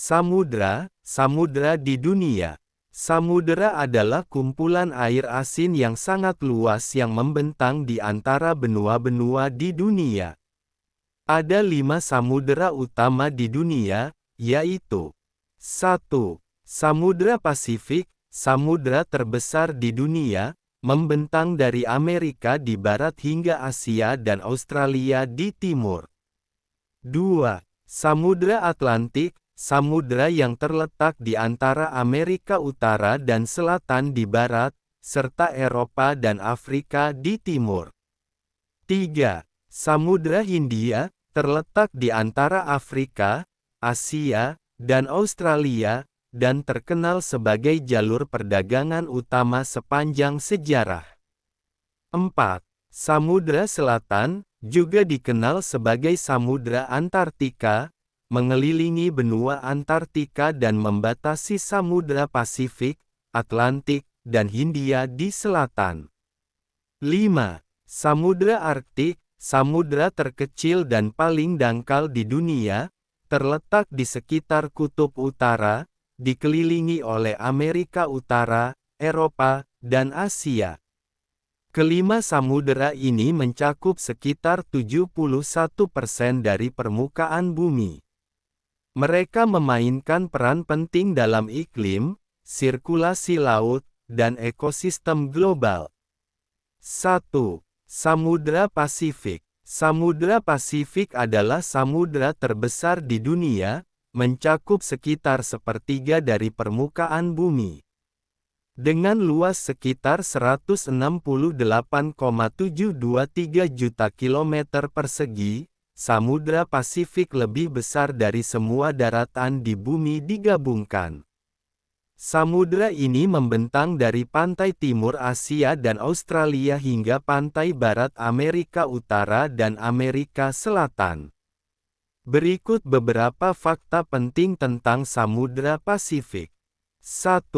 Samudra di dunia. Samudra adalah kumpulan air asin yang sangat luas yang membentang di antara benua-benua di dunia. Ada 5 samudra utama di dunia, yaitu 1. Samudra Pasifik, samudra terbesar di dunia, membentang dari Amerika di barat hingga Asia dan Australia di timur. 2. Samudra Atlantik, samudra yang terletak di antara Amerika Utara dan Selatan di barat, serta Eropa dan Afrika di timur. 3. Samudra Hindia, terletak di antara Afrika, Asia, dan Australia, dan terkenal sebagai jalur perdagangan utama sepanjang sejarah. 4. Samudra Selatan, juga dikenal sebagai Samudra Antartika, mengelilingi benua Antartika dan membatasi Samudra Pasifik, Atlantik, dan Hindia di selatan. 5. Samudra Arktik, samudra terkecil dan paling dangkal di dunia, terletak di sekitar Kutub Utara, dikelilingi oleh Amerika Utara, Eropa, dan Asia. Kelima samudera ini mencakup sekitar 71% dari permukaan bumi. Mereka memainkan peran penting dalam iklim, sirkulasi laut, dan ekosistem global. 1. Samudra Pasifik. Samudra Pasifik adalah samudra terbesar di dunia, mencakup sekitar sepertiga dari permukaan bumi. Dengan luas sekitar 168,723 juta kilometer persegi, Samudra Pasifik lebih besar dari semua daratan di bumi digabungkan. Samudra ini membentang dari pantai timur Asia dan Australia hingga pantai barat Amerika Utara dan Amerika Selatan. Berikut beberapa fakta penting tentang Samudra Pasifik. 1.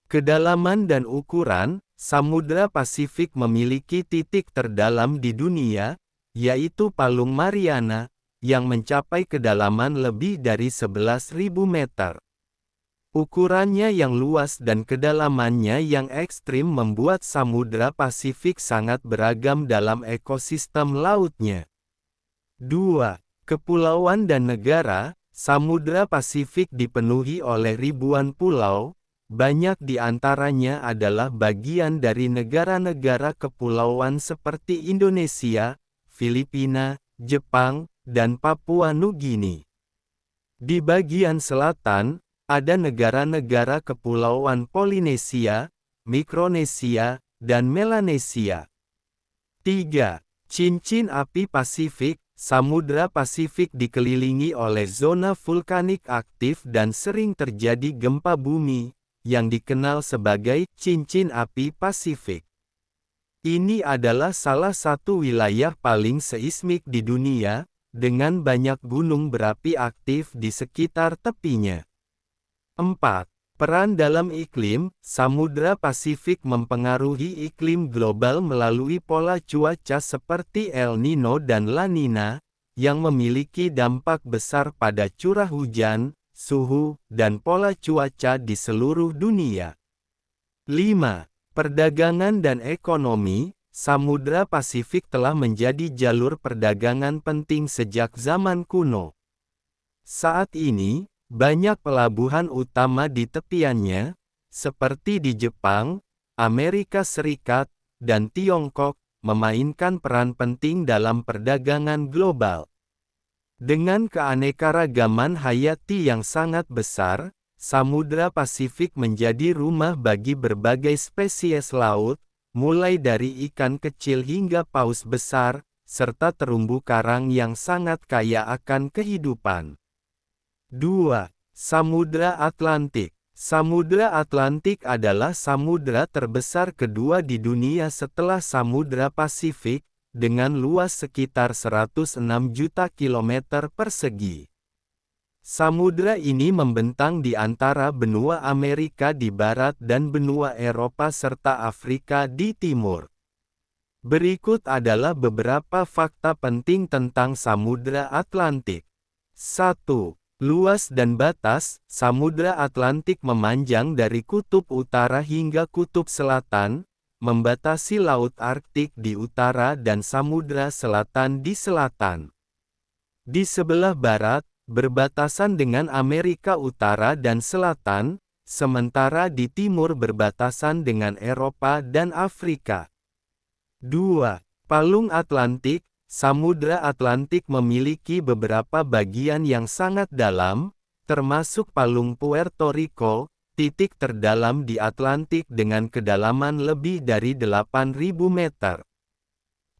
Kedalaman dan ukuran. Samudra Pasifik memiliki titik terdalam di dunia, yaitu Palung Mariana, yang mencapai kedalaman lebih dari 11.000 meter. Ukurannya yang luas dan kedalamannya yang ekstrim membuat Samudra Pasifik sangat beragam dalam ekosistem lautnya. 2. Kepulauan dan negara. Samudra Pasifik dipenuhi oleh ribuan pulau, banyak di antaranya adalah bagian dari negara-negara kepulauan seperti Indonesia, Filipina, Jepang, dan Papua Nugini. Di bagian selatan, ada negara-negara kepulauan Polinesia, Mikronesia, dan Melanesia. 3. Cincin api Pasifik. Samudra Pasifik dikelilingi oleh zona vulkanik aktif dan sering terjadi gempa bumi, yang dikenal sebagai cincin api Pasifik. Ini adalah salah satu wilayah paling seismik di dunia, dengan banyak gunung berapi aktif di sekitar tepinya. 4. Peran dalam iklim. Samudra Pasifik mempengaruhi iklim global melalui pola cuaca seperti El Nino dan La Nina, yang memiliki dampak besar pada curah hujan, suhu, dan pola cuaca di seluruh dunia. 5. Perdagangan dan ekonomi. Samudra Pasifik telah menjadi jalur perdagangan penting sejak zaman kuno. Saat ini, banyak pelabuhan utama di tepiannya, seperti di Jepang, Amerika Serikat, dan Tiongkok, memainkan peran penting dalam perdagangan global. Dengan keanekaragaman hayati yang sangat besar, Samudra Pasifik menjadi rumah bagi berbagai spesies laut, mulai dari ikan kecil hingga paus besar, serta terumbu karang yang sangat kaya akan kehidupan. 2. Samudra Atlantik. Samudra Atlantik adalah samudra terbesar kedua di dunia setelah Samudra Pasifik, dengan luas sekitar 106 juta kilometer persegi. Samudra ini membentang di antara benua Amerika di barat dan benua Eropa serta Afrika di timur. Berikut adalah beberapa fakta penting tentang Samudra Atlantik. 1. Luas dan batas, Samudra Atlantik memanjang dari kutub utara hingga kutub selatan, membatasi Laut Arktik di utara dan Samudra Selatan di selatan. Di sebelah barat, berbatasan dengan Amerika Utara dan Selatan, sementara di timur berbatasan dengan Eropa dan Afrika. 2. Palung Atlantik. Samudra Atlantik memiliki beberapa bagian yang sangat dalam, termasuk Palung Puerto Rico, titik terdalam di Atlantik dengan kedalaman lebih dari 8.000 meter.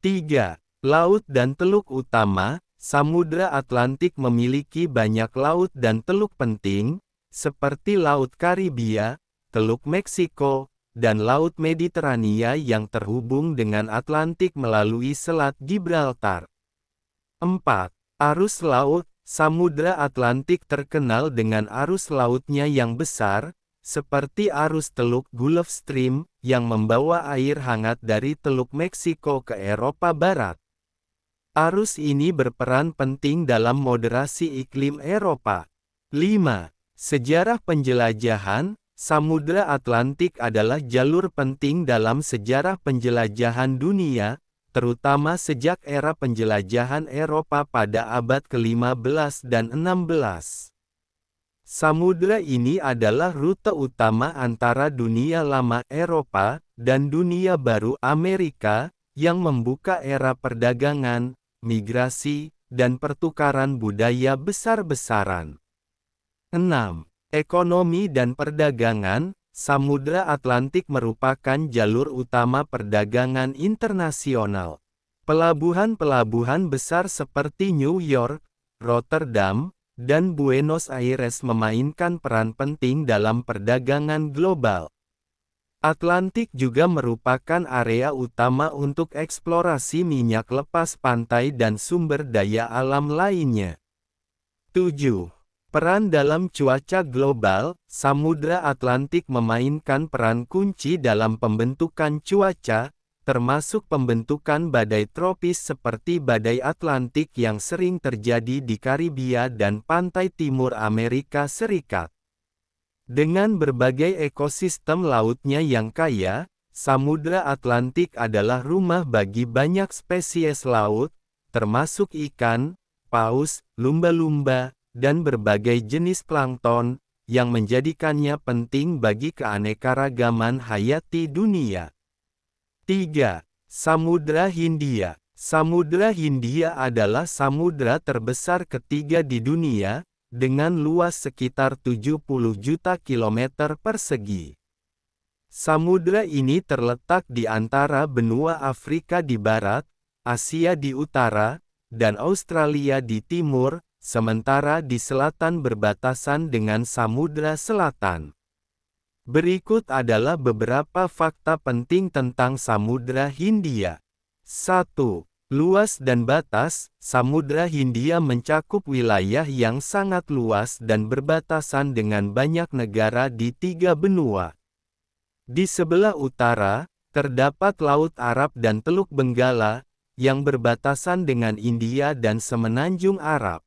3. Laut dan teluk utama. Samudra Atlantik memiliki banyak laut dan teluk penting, seperti Laut Karibia, Teluk Meksiko, dan Laut Mediterania yang terhubung dengan Atlantik melalui Selat Gibraltar. 4. Arus laut. Samudra Atlantik terkenal dengan arus lautnya yang besar, seperti arus Teluk Gulf Stream, yang membawa air hangat dari Teluk Meksiko ke Eropa Barat. Arus ini berperan penting dalam moderasi iklim Eropa. 5. Sejarah penjelajahan. Samudra Atlantik adalah jalur penting dalam sejarah penjelajahan dunia, terutama sejak era penjelajahan Eropa pada abad ke-15 dan 16. Samudra ini adalah rute utama antara dunia lama Eropa dan dunia baru Amerika, yang membuka era perdagangan, migrasi, dan pertukaran budaya besar-besaran. 6. Ekonomi dan perdagangan. Samudra Atlantik merupakan jalur utama perdagangan internasional. Pelabuhan-pelabuhan besar seperti New York, Rotterdam, dan Buenos Aires memainkan peran penting dalam perdagangan global. Atlantik juga merupakan area utama untuk eksplorasi minyak lepas pantai dan sumber daya alam lainnya. 7. Peran dalam cuaca global. Samudra Atlantik memainkan peran kunci dalam pembentukan cuaca, termasuk pembentukan badai tropis seperti badai Atlantik yang sering terjadi di Karibia dan pantai timur Amerika Serikat. Dengan berbagai ekosistem lautnya yang kaya, Samudra Atlantik adalah rumah bagi banyak spesies laut, termasuk ikan, paus, lumba-lumba, dan berbagai jenis plankton, yang menjadikannya penting bagi keanekaragaman hayati dunia. 3. Samudra Hindia. Samudra Hindia adalah samudra terbesar ketiga di dunia, dengan luas sekitar 70 juta kilometer persegi. Samudra ini terletak di antara benua Afrika di barat, Asia di utara, dan Australia di timur, sementara di selatan berbatasan dengan Samudra Selatan. Berikut adalah beberapa fakta penting tentang Samudra Hindia. 1. Luas dan batas. Samudra Hindia mencakup wilayah yang sangat luas dan berbatasan dengan banyak negara di 3 benua. Di sebelah utara, terdapat Laut Arab dan Teluk Benggala, yang berbatasan dengan India dan Semenanjung Arab.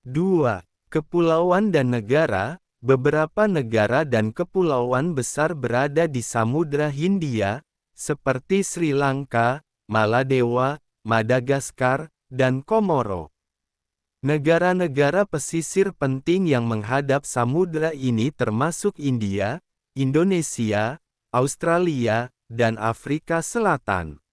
2. Kepulauan dan negara. Beberapa negara dan kepulauan besar berada di Samudra Hindia, seperti Sri Lanka, Maladewa, Madagaskar, dan Komoro. Negara-negara pesisir penting yang menghadap samudra ini termasuk India, Indonesia, Australia, dan Afrika Selatan.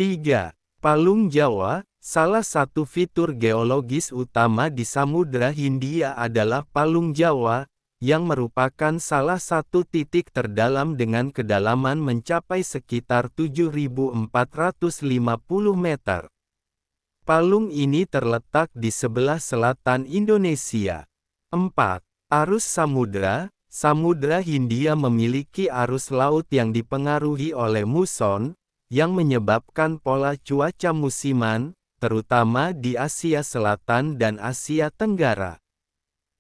3. Palung Jawa. Salah satu fitur geologis utama di Samudra Hindia adalah Palung Jawa, yang merupakan salah satu titik terdalam dengan kedalaman mencapai sekitar 7.450 meter. Palung ini terletak di sebelah selatan Indonesia. 4. Arus samudra. Samudra Hindia memiliki arus laut yang dipengaruhi oleh muson, yang menyebabkan pola cuaca musiman, terutama di Asia Selatan dan Asia Tenggara.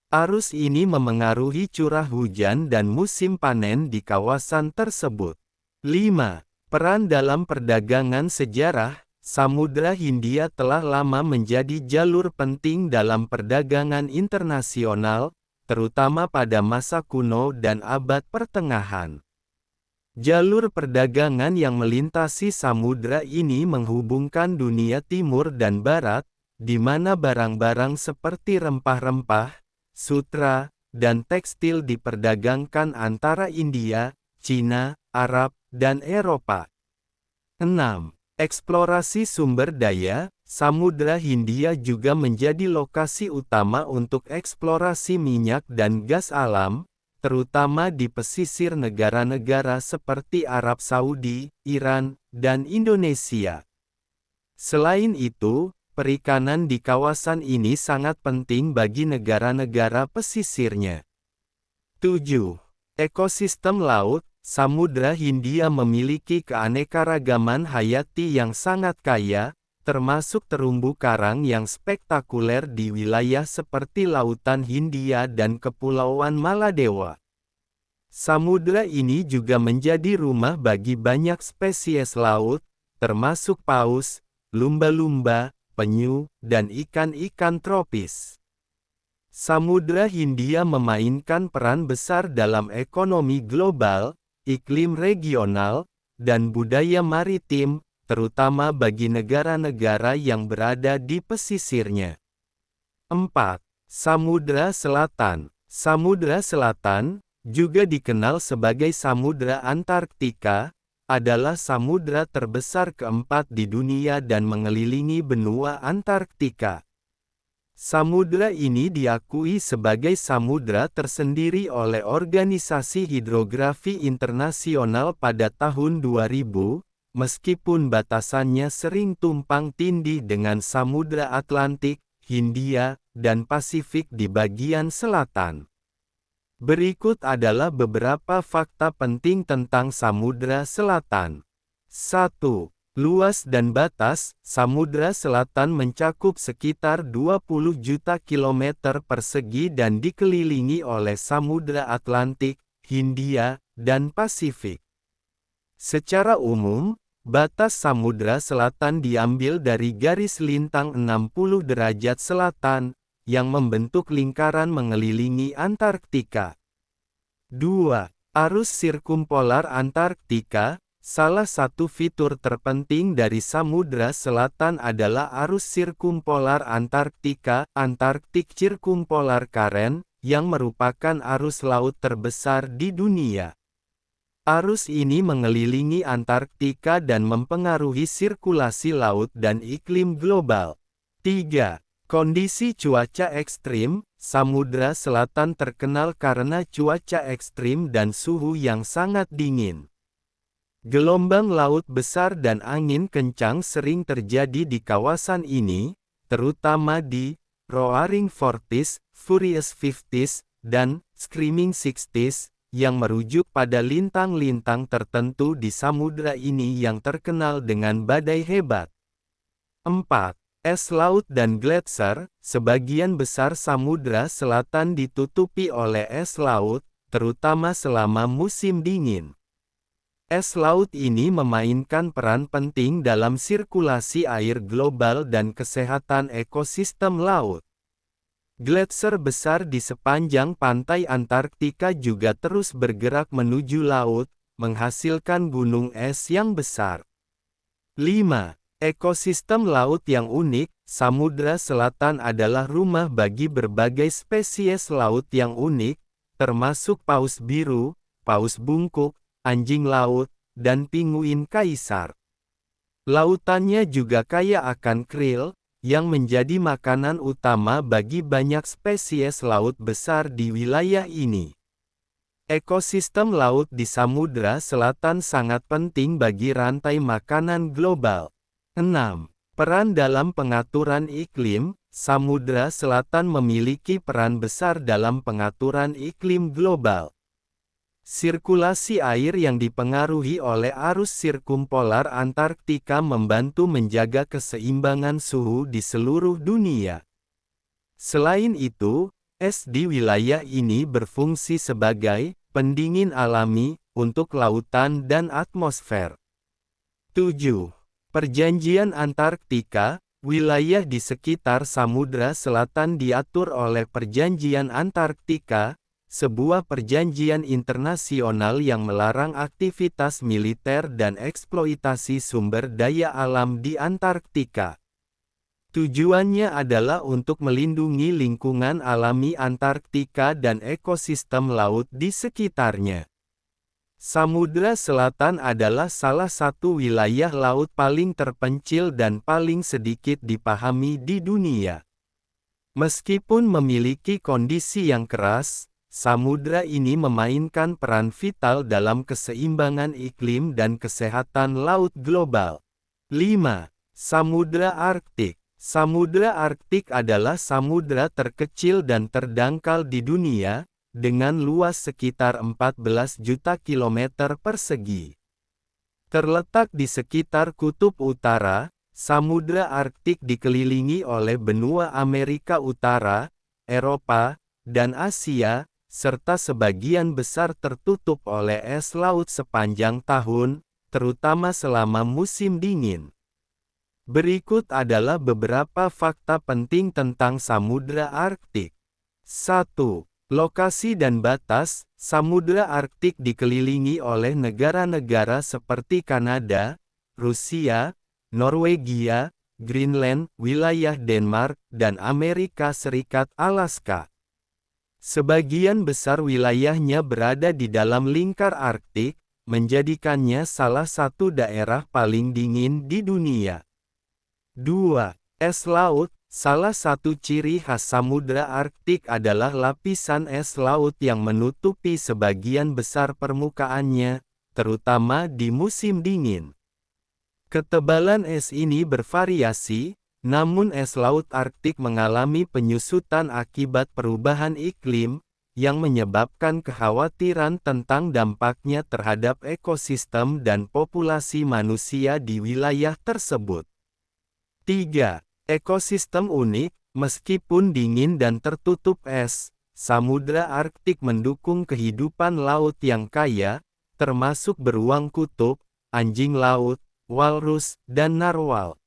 Arus ini memengaruhi curah hujan dan musim panen di kawasan tersebut. 5. Peran dalam perdagangan sejarah. Samudra Hindia telah lama menjadi jalur penting dalam perdagangan internasional, terutama pada masa kuno dan abad pertengahan. Jalur perdagangan yang melintasi samudra ini menghubungkan dunia timur dan barat, di mana barang-barang seperti rempah-rempah, sutra, dan tekstil diperdagangkan antara India, Cina, Arab, dan Eropa. 6. Eksplorasi sumber daya. Samudra Hindia juga menjadi lokasi utama untuk eksplorasi minyak dan gas alam, terutama di pesisir negara-negara seperti Arab Saudi, Iran, dan Indonesia. Selain itu, perikanan di kawasan ini sangat penting bagi negara-negara pesisirnya. 7. Ekosistem laut. Samudra Hindia memiliki keanekaragaman hayati yang sangat kaya, termasuk terumbu karang yang spektakuler di wilayah seperti Lautan Hindia dan Kepulauan Maladewa. Samudra ini juga menjadi rumah bagi banyak spesies laut, termasuk paus, lumba-lumba, penyu, dan ikan-ikan tropis. Samudra Hindia memainkan peran besar dalam ekonomi global, iklim regional, dan budaya maritim, terutama bagi negara-negara yang berada di pesisirnya. 4. Samudra Selatan. Samudra Selatan, juga dikenal sebagai Samudra Antarktika, adalah samudra terbesar keempat di dunia dan mengelilingi benua Antarktika. Samudra ini diakui sebagai samudra tersendiri oleh Organisasi Hidrografi Internasional pada tahun 2000, meskipun batasannya sering tumpang tindih dengan Samudra Atlantik, Hindia, dan Pasifik di bagian selatan. Berikut adalah beberapa fakta penting tentang Samudra Selatan. 1. Luas dan batas. Samudra Selatan mencakup sekitar 20 juta kilometer persegi dan dikelilingi oleh Samudra Atlantik, Hindia, dan Pasifik. Secara umum, batas Samudra Selatan diambil dari garis lintang 60 derajat selatan, yang membentuk lingkaran mengelilingi Antarktika. 2. Arus sirkumpolar Antarktika. Salah satu fitur terpenting dari Samudra Selatan adalah arus sirkumpolar Antarktika, Antarctic Circumpolar Current, yang merupakan arus laut terbesar di dunia. Arus ini mengelilingi Antarktika dan mempengaruhi sirkulasi laut dan iklim global. 3. Kondisi cuaca ekstrim. Samudra Selatan terkenal karena cuaca ekstrim dan suhu yang sangat dingin. Gelombang laut besar dan angin kencang sering terjadi di kawasan ini, terutama di Roaring Forties, Furious Fifties, dan Screaming Sixties, yang merujuk pada lintang-lintang tertentu di samudra ini yang terkenal dengan badai hebat. 4. Es laut dan gletser. Sebagian besar Samudra Selatan ditutupi oleh es laut, terutama selama musim dingin. Es laut ini memainkan peran penting dalam sirkulasi air global dan kesehatan ekosistem laut. Gletser besar di sepanjang pantai Antarktika juga terus bergerak menuju laut, menghasilkan gunung es yang besar. 5. Ekosistem laut yang unik. Samudra Selatan adalah rumah bagi berbagai spesies laut yang unik, termasuk paus biru, paus bungkuk, anjing laut, dan pinguin kaisar. Lautannya juga kaya akan krill, yang menjadi makanan utama bagi banyak spesies laut besar di wilayah ini. Ekosistem laut di Samudra Selatan sangat penting bagi rantai makanan global. 6. Peran dalam pengaturan iklim. Samudra Selatan memiliki peran besar dalam pengaturan iklim global. Sirkulasi air yang dipengaruhi oleh arus sirkumpolar Antarktika membantu menjaga keseimbangan suhu di seluruh dunia. Selain itu, es di wilayah ini berfungsi sebagai pendingin alami untuk lautan dan atmosfer. 7. Perjanjian Antarktika, wilayah di sekitar Samudra Selatan diatur oleh Perjanjian Antarktika, sebuah perjanjian internasional yang melarang aktivitas militer dan eksploitasi sumber daya alam di Antarktika. Tujuannya adalah untuk melindungi lingkungan alami Antarktika dan ekosistem laut di sekitarnya. Samudra Selatan adalah salah satu wilayah laut paling terpencil dan paling sedikit dipahami di dunia. Meskipun memiliki kondisi yang keras, samudra ini memainkan peran vital dalam keseimbangan iklim dan kesehatan laut global. 5. Samudra Arktik. Samudra Arktik adalah samudra terkecil dan terdangkal di dunia, dengan luas sekitar 14 juta kilometer persegi. Terletak di sekitar Kutub Utara, Samudra Arktik dikelilingi oleh benua Amerika Utara, Eropa, dan Asia, serta sebagian besar tertutup oleh es laut sepanjang tahun, terutama selama musim dingin. Berikut adalah beberapa fakta penting tentang Samudra Arktik. 1. Lokasi dan batas. Samudra Arktik dikelilingi oleh negara-negara seperti Kanada, Rusia, Norwegia, Greenland, wilayah Denmark, dan Amerika Serikat Alaska. Sebagian besar wilayahnya berada di dalam lingkar Arktik, menjadikannya salah satu daerah paling dingin di dunia. 2. Es laut. Salah satu ciri khas Samudra Arktik adalah lapisan es laut yang menutupi sebagian besar permukaannya, terutama di musim dingin. Ketebalan es ini bervariasi, namun es laut Arktik mengalami penyusutan akibat perubahan iklim, yang menyebabkan kekhawatiran tentang dampaknya terhadap ekosistem dan populasi manusia di wilayah tersebut. 3. Ekosistem unik. Meskipun dingin dan tertutup es, Samudra Arktik mendukung kehidupan laut yang kaya, termasuk beruang kutub, anjing laut, walrus, dan narwal.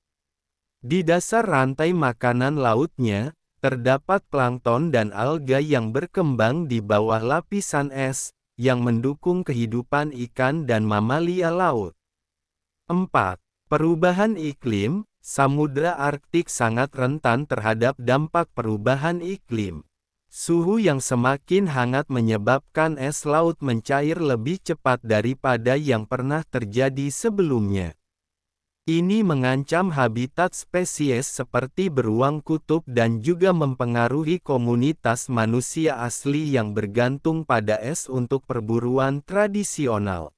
Di dasar rantai makanan lautnya, terdapat plankton dan alga yang berkembang di bawah lapisan es, yang mendukung kehidupan ikan dan mamalia laut. 4. Perubahan iklim. Samudra Arktik sangat rentan terhadap dampak perubahan iklim. Suhu yang semakin hangat menyebabkan es laut mencair lebih cepat daripada yang pernah terjadi sebelumnya. Ini mengancam habitat spesies seperti beruang kutub dan juga mempengaruhi komunitas manusia asli yang bergantung pada es untuk perburuan tradisional.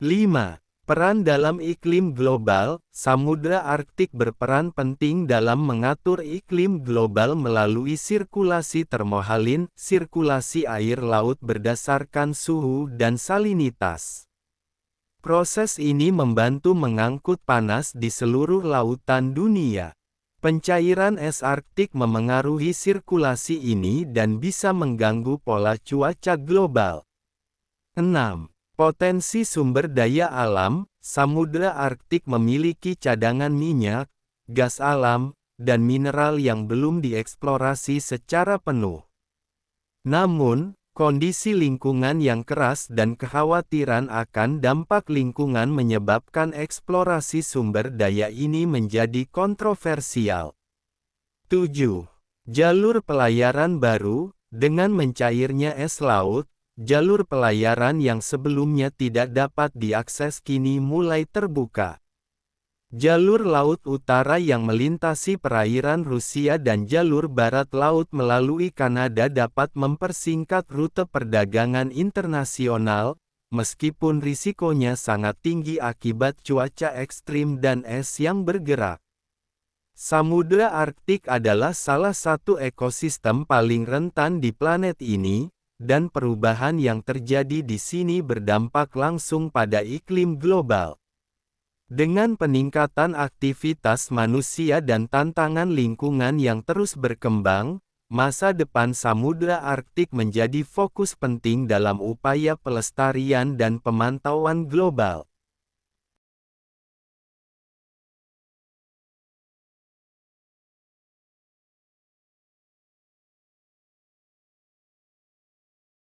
5. Peran dalam iklim global. Samudra Arktik berperan penting dalam mengatur iklim global melalui sirkulasi termohalin, sirkulasi air laut berdasarkan suhu dan salinitas. Proses ini membantu mengangkut panas di seluruh lautan dunia. Pencairan es Arktik memengaruhi sirkulasi ini dan bisa mengganggu pola cuaca global. 6. Potensi sumber daya alam. Samudra Arktik memiliki cadangan minyak, gas alam, dan mineral yang belum dieksplorasi secara penuh. Namun, kondisi lingkungan yang keras dan kekhawatiran akan dampak lingkungan menyebabkan eksplorasi sumber daya ini menjadi kontroversial. 7. Jalur pelayaran baru. Dengan mencairnya es laut, jalur pelayaran yang sebelumnya tidak dapat diakses kini mulai terbuka. Jalur Laut Utara yang melintasi perairan Rusia dan jalur Barat Laut melalui Kanada dapat mempersingkat rute perdagangan internasional, meskipun risikonya sangat tinggi akibat cuaca ekstrim dan es yang bergerak. Samudra Arktik adalah salah satu ekosistem paling rentan di planet ini, dan perubahan yang terjadi di sini berdampak langsung pada iklim global. Dengan peningkatan aktivitas manusia dan tantangan lingkungan yang terus berkembang, masa depan Samudra Arktik menjadi fokus penting dalam upaya pelestarian dan pemantauan global.